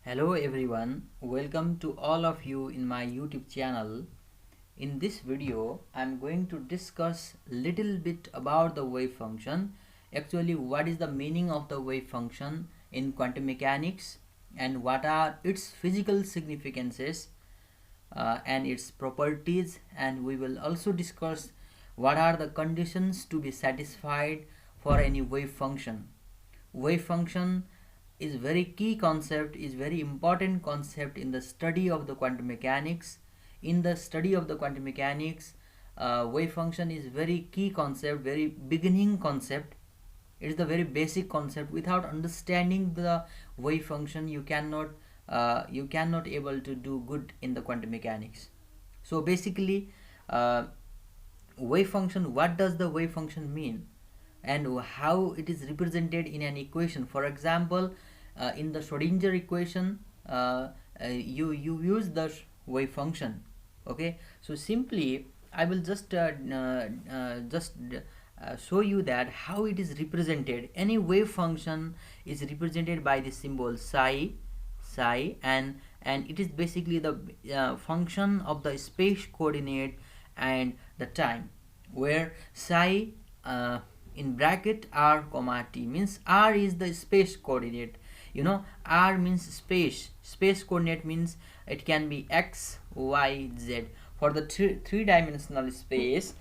Hello everyone, welcome to all of you in my YouTube channel. In this video, I'm going to discuss little bit about the wave function. Actually, what is the meaning of the wave function in quantum mechanics and what are its physical significances and its properties, and we will also discuss what are the conditions to be satisfied for any wave function. Wave function is very key concept, is very important concept in the study of the quantum mechanics. In the study of the quantum mechanics, wave function is very key concept, very beginning concept. It is the very basic concept. Without understanding the wave function, you cannot able to do good in the quantum mechanics. So basically, uh, wave function, what does the wave function mean and how it is represented in an equation? For example, in the Schrodinger equation, you use the wave function. Okay, so simply I will just show you that how it is represented. Any wave function is represented by the symbol psi, and it is basically the function of the space coordinate and the time, where psi in bracket r comma t means r is the space coordinate. R means space coordinate means it can be x, y, z. For the three-dimensional space,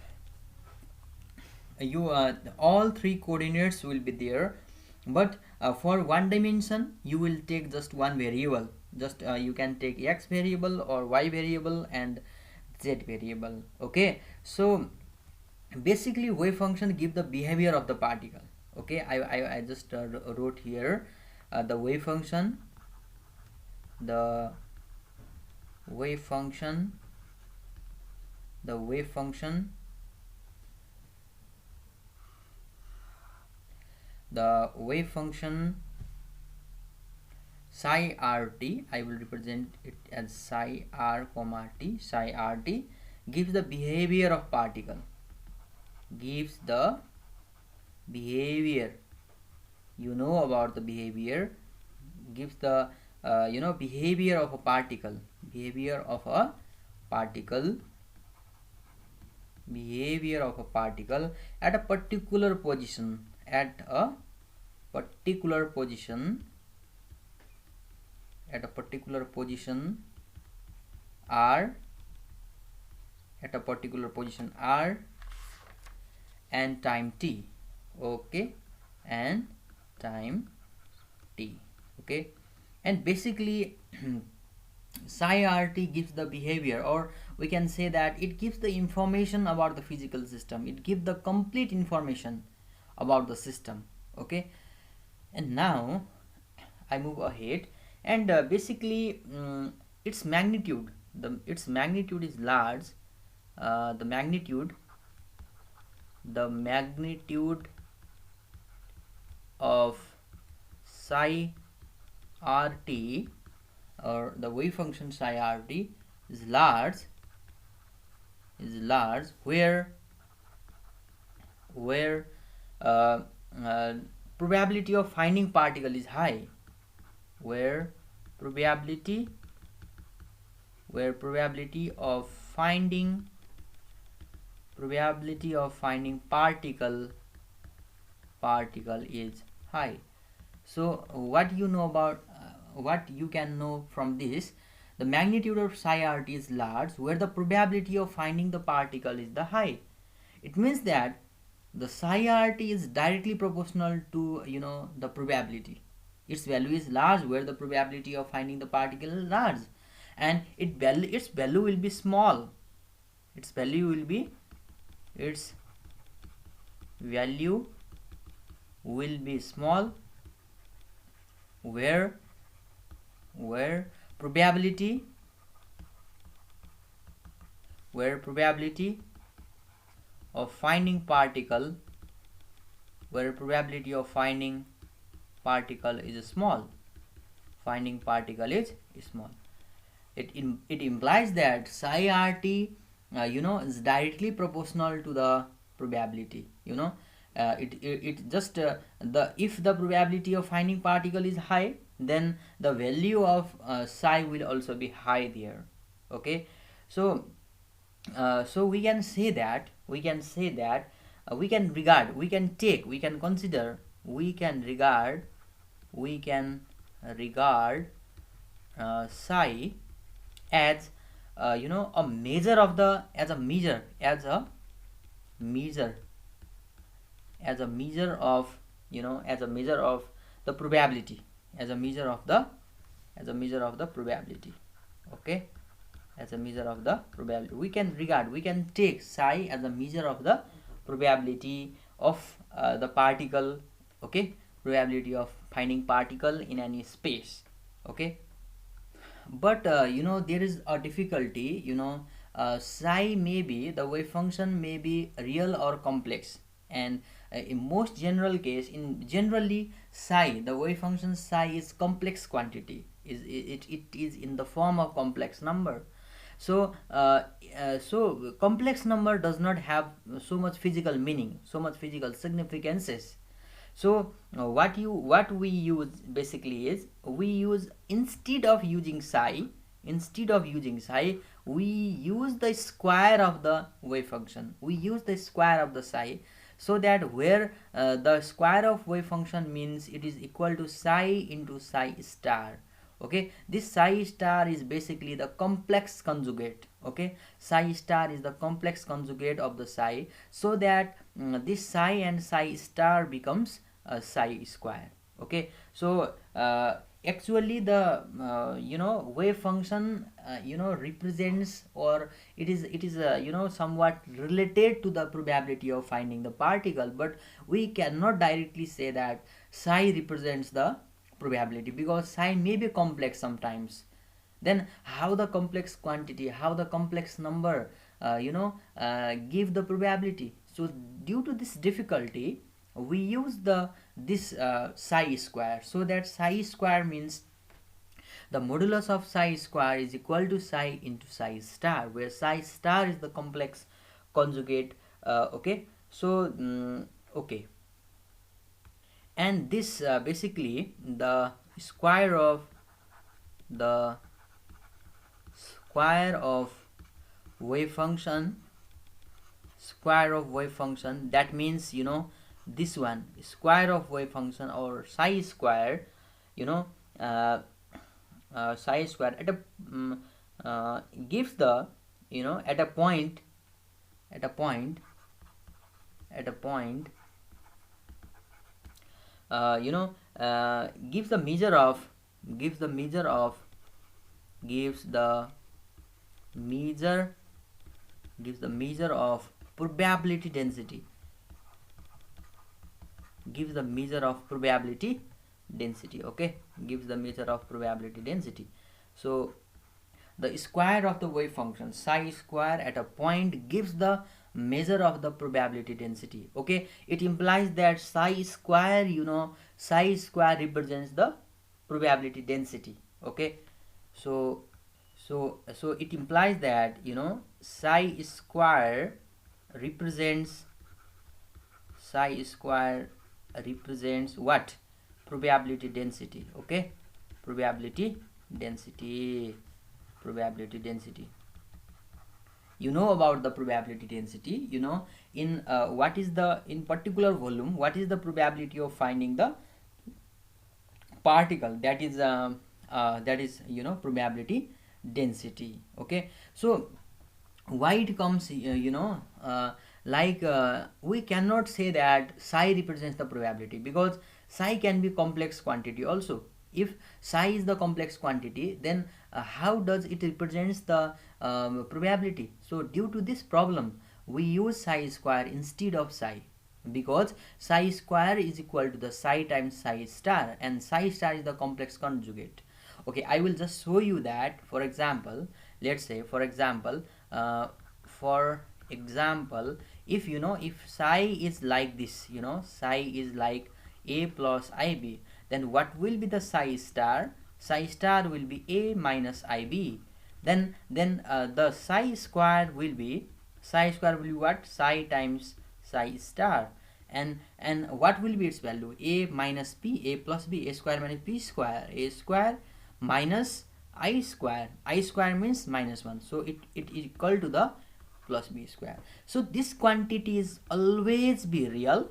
all three coordinates will be there, but for one dimension you will take just one variable. Just you can take x variable or y variable and z variable. Okay, so basically wave function give the behavior of the particle. Okay, I just wrote here the wave function, the wave function the wave function the wave function psi rt, I will represent it as psi r comma t. Psi rt gives the behavior of particle, gives the behavior, about the behavior, gives the behavior of a particle, behavior of a particle behavior of a particle at a particular position, at a particular position r, at a particular position r and time t. Okay, and time t. Okay, and basically psi rt gives the behavior, or we can say that it gives the information about the physical system. It gives the complete information about the system. Okay, and now I move ahead, and basically its magnitude, its magnitude is large. The magnitude of psi rt, or the wave function psi rt, is large, where probability of finding particle is high, where probability of finding particle is high. So what you know about what you can know from this, the magnitude of psi rt is large where the probability of finding the particle is the high. It means that the psi rt is directly proportional to the probability. Its value is large where the probability of finding the particle is large, and its value will be small. Its value will be small where probability of finding particle is small. It implies that psi rt is directly proportional to the probability. It just the if the probability of finding particle is high, then the value of psi will also be high there. Okay, so so we can say that we can regard psi as a measure of the measure as a measure of the probability, as a measure of the probability. Okay, as a measure of the probability, we can take psi as a measure of the probability of the particle. Okay, probability of finding particle in any space. Okay, but there is a difficulty. Psi may be, the wave function may be real or complex, and in most general case, in generally psi, the wave function psi is complex quantity, it is in the form of complex number. So so complex number does not have so much physical meaning, so much physical significances. So what we use basically is, we use, instead of using psi, we use the square of the wave function, we use the square of the psi, so that where the square of wave function means it is equal to psi into psi star. Okay, this psi star is basically the complex conjugate. Okay, psi star is the complex conjugate of the psi, so that this psi and psi star becomes psi square. Okay, so actually the wave function represents, or it is somewhat related to the probability of finding the particle, but we cannot directly say that psi represents the probability, because psi may be complex sometimes. Then how the complex quantity, how the complex number give the probability? So due to this difficulty, we use this psi square, so that psi square means the modulus of psi square is equal to psi into psi star, where psi star is the complex conjugate. Okay, so okay, and this basically the square of wave function, that means this one, square of wave function, or psi square, uh, psi square at a gives the at a point gives the measure of probability density, gives the measure of probability density. Okay, gives the measure of probability density. So the square of the wave function psi square at a point gives the measure of the probability density. Okay, it implies that psi square represents the probability density. Okay, so it implies that psi square represents what? Probability density. Okay, probability density. You know about the probability density, in what is the, in particular volume, what is the probability of finding the particle, that is probability density. Okay, so why it comes we cannot say that psi represents the probability, because psi can be complex quantity also. If psi is the complex quantity, then how does it represents the probability? So due to this problem, we use psi square instead of psi, because psi square is equal to the psi times psi star, and psi star is the complex conjugate. Okay, I will just show you that. For example, let's say, for example, if if psi is like this, psi is like a plus ib, then what will be the psi star? Psi star will be a minus ib. Then the psi square will be what? Psi times psi star, and what will be its value? A minus b, a plus b, a square minus b square, a square minus I square. I square means minus 1, so it is equal to the plus b square. So this quantity is always be real.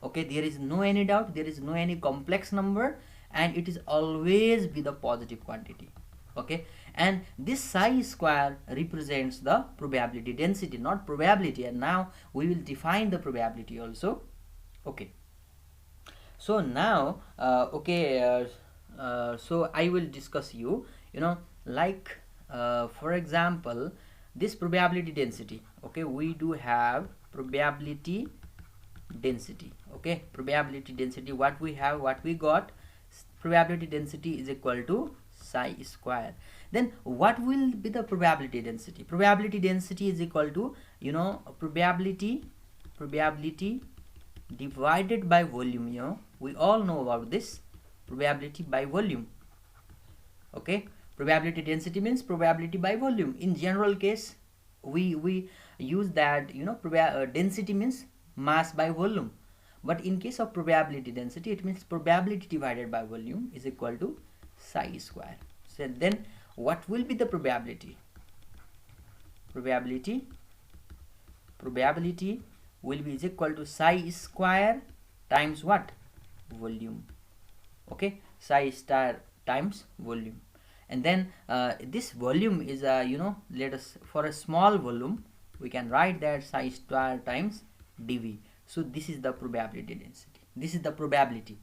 Okay, there is no any doubt, there is no any complex number, and it is always be the positive quantity. Okay, and this psi square represents the probability density, not probability. And now we will define the probability also. Okay, so now so I will discuss you, like for example, this probability density. Okay, we do have probability density. Okay, probability density, what we have, what we got, probability density is equal to psi square. Then what will be the probability density? Probability density is equal to, probability divided by volume. We all know about this, probability by volume. Okay, probability density means probability by volume. In general case, we use that, density means mass by volume, but in case of probability density, it means probability divided by volume is equal to psi square. So then what will be the probability? Probability will be is equal to psi square times what? Volume. Okay, psi star times volume. And then this volume is let us, for a small volume, we can write that psi star times dV. So this is the probability density, this is the probability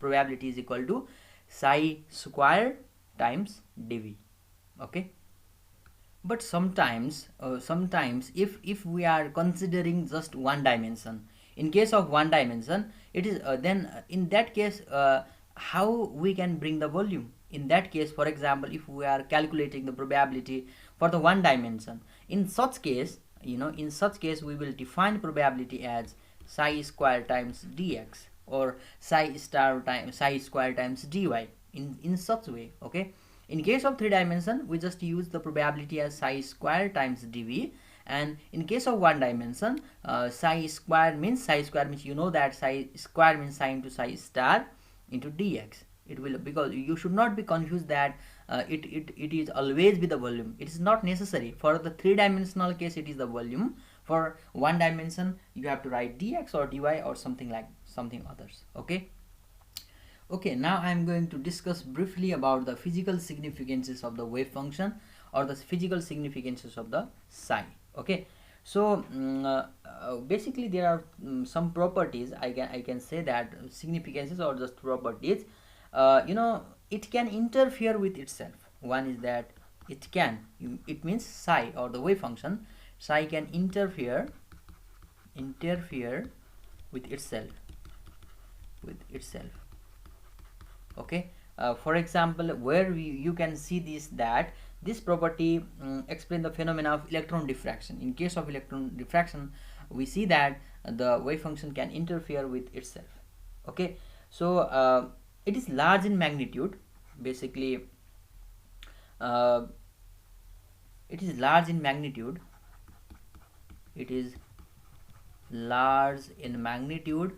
is equal to psi square times dV. Okay, but sometimes if we are considering just one dimension, in case of one dimension, it is then in that case, how we can bring the volume? In that case, for example, if we are calculating the probability for the one dimension, in such case, we will define probability as psi square times dx, or psi square times dy, in such way. Okay, in case of three dimension, we just use the probability as psi square times dv, and in case of one dimension, psi square means you know that psi square means psi into psi star into dx. It will, because you should not be confused that it is always be the volume. It is not necessary. For the three dimensional case, it is the volume. For one dimension, you have to write dx or dy or something others. Okay, now I am going to discuss briefly about the physical significances of the wave function, or the physical significances of the psi. Okay, so basically there are some properties. I can say that significances or just properties. It can interfere with itself. One is that it means psi, or the wave function psi, can interfere with itself. Okay, for example, where you can see this property explain the phenomena of electron diffraction. In case of electron diffraction, we see that the wave function can interfere with itself. Okay, so it is large in magnitude. Basically, it is large in magnitude. It is large in magnitude.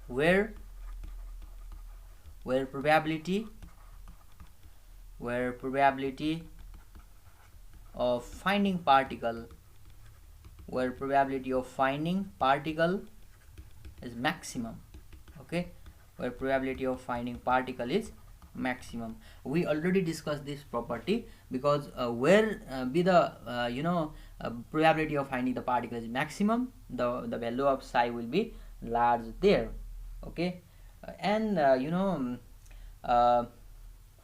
Where probability of finding particle is maximum. Okay, where probability of finding particle is maximum. We already discussed this property, because where be the probability of finding the particle is maximum, the value of psi will be large there. Okay, and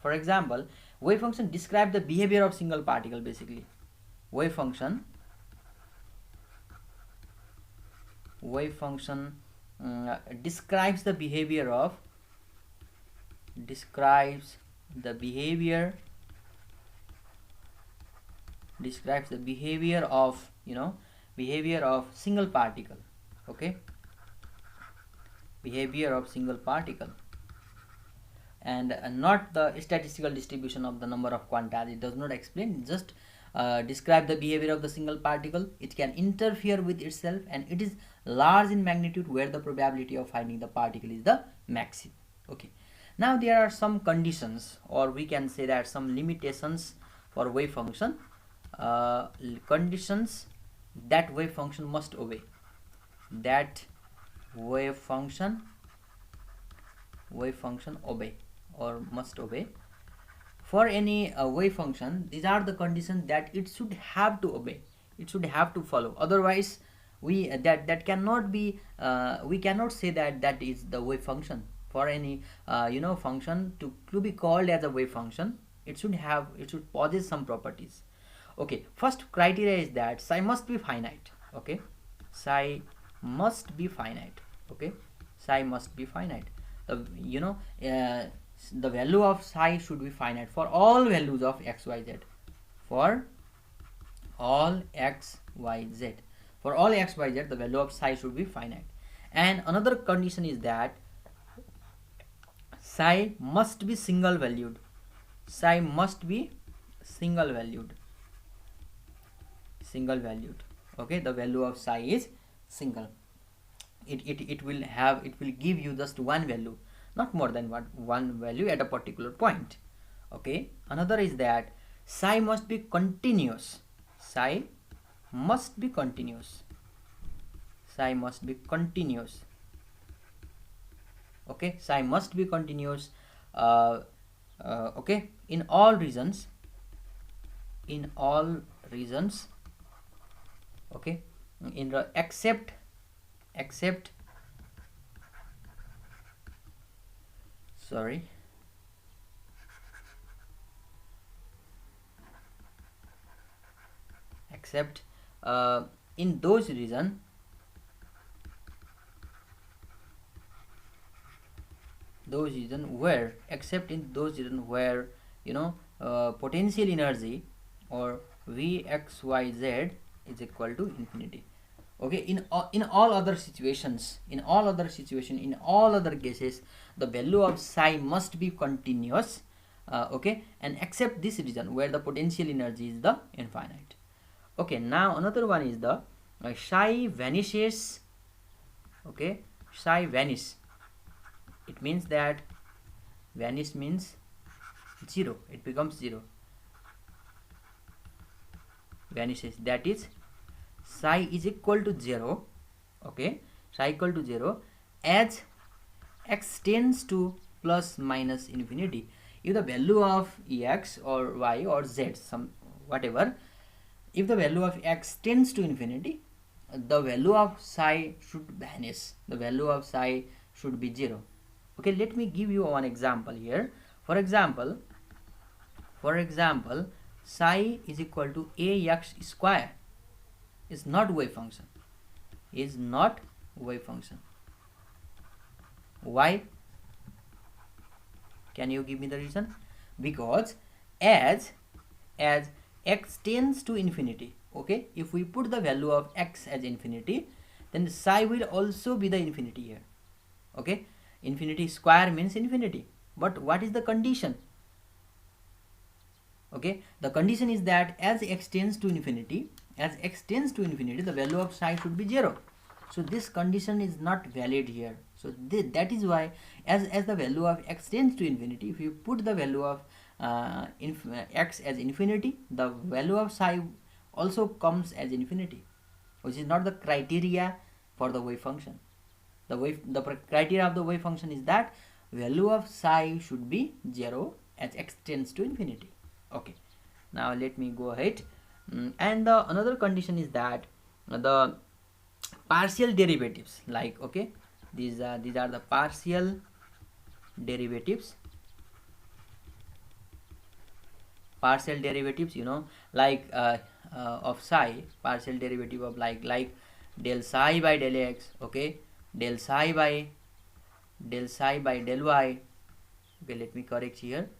for example, wave function describe the behavior of single particle. Basically, wave function describes the behavior of single particle. Okay, behavior of single particle, and not the statistical distribution of the number of quantas. It does not explain, just describe the behavior of the single particle. It can interfere with itself, and it is large in magnitude, where the probability of finding the particle is the maximum. Okay, now there are some conditions, or we can say that some limitations for wave function, conditions that wave function must obey, that wave function obey or must obey. For any wave function, these are the conditions that it should have to obey, it should have to follow. Otherwise, we that cannot be, we cannot say that that is the wave function. For any function to be called as a wave function, it should possess some properties. Okay, first criteria is that psi must be finite. Okay, psi must be finite. Okay, psi must be finite. The value of psi should be finite for all values of x, y, z. For all x, y, z. For all x, y, z, the value of psi should be finite. And another condition is that psi must be single valued. Psi must be single valued. Okay, the value of psi is single. It will give you just one value, not more than one value at a particular point. Okay, another is that psi must be continuous. Psi must be continuous. Okay, psi must be continuous. Okay, in all regions. Okay, in the except sorry, except in those regions where, except in those regions where potential energy, or Vxyz is equal to infinity. Okay, in all other situations, in all other cases, the value of psi must be continuous. Okay, and except this region where the potential energy is the infinite. Okay, now another one is the psi vanishes. Okay, psi vanish. It means that vanish means 0. It becomes 0. Vanishes, that is psi is equal to 0. Okay, psi equal to 0 as x tends to plus minus infinity. If the value of x or y or z, some whatever, if the value of x tends to infinity, the value of psi should vanish. The value of psi should be 0. Okay, let me give you one example here. For example, psi is equal to ax square is not wave function. Why? Can you give me the reason? Because as x tends to infinity, okay, if we put the value of x as infinity, then psi will also be the infinity here. Okay, infinity square means infinity. But what is the condition? Okay, the condition is that as x tends to infinity, the value of psi should be 0. So this condition is not valid here. So that is why as the value of x tends to infinity, if you put the value of x as infinity, the value of psi also comes as infinity, which is not the criteria for the wave function. The criteria of the wave function is that value of psi should be 0 as x tends to infinity. Okay, now let me go ahead. And the another condition is that the partial derivatives, like, okay, these are the partial derivatives, like of psi, partial derivative of like del psi by del x. Okay, del psi by del y. Okay, let me correct here.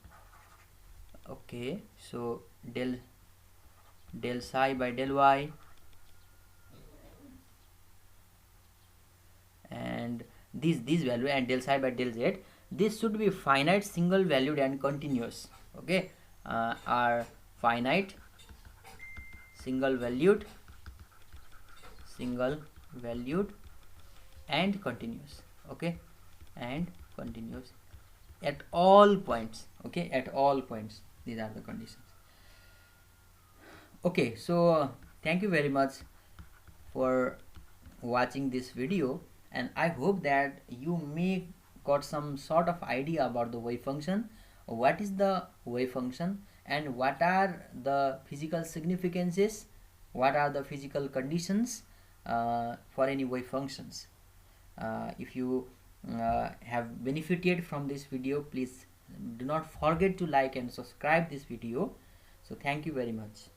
Okay, so del psi by del y, and this value, and del psi by del z, this should be finite, single valued and continuous. Okay, are finite, single valued and continuous. Okay, and continuous at all points. Okay, at all points, these are the conditions. Okay, so thank you very much for watching this video, and I hope that you may got some sort of idea about the wave function, what is the wave function, and what are the physical significances, what are the physical conditions for any wave functions. If you have benefited from this video, please do not forget to like and subscribe this video. So thank you very much.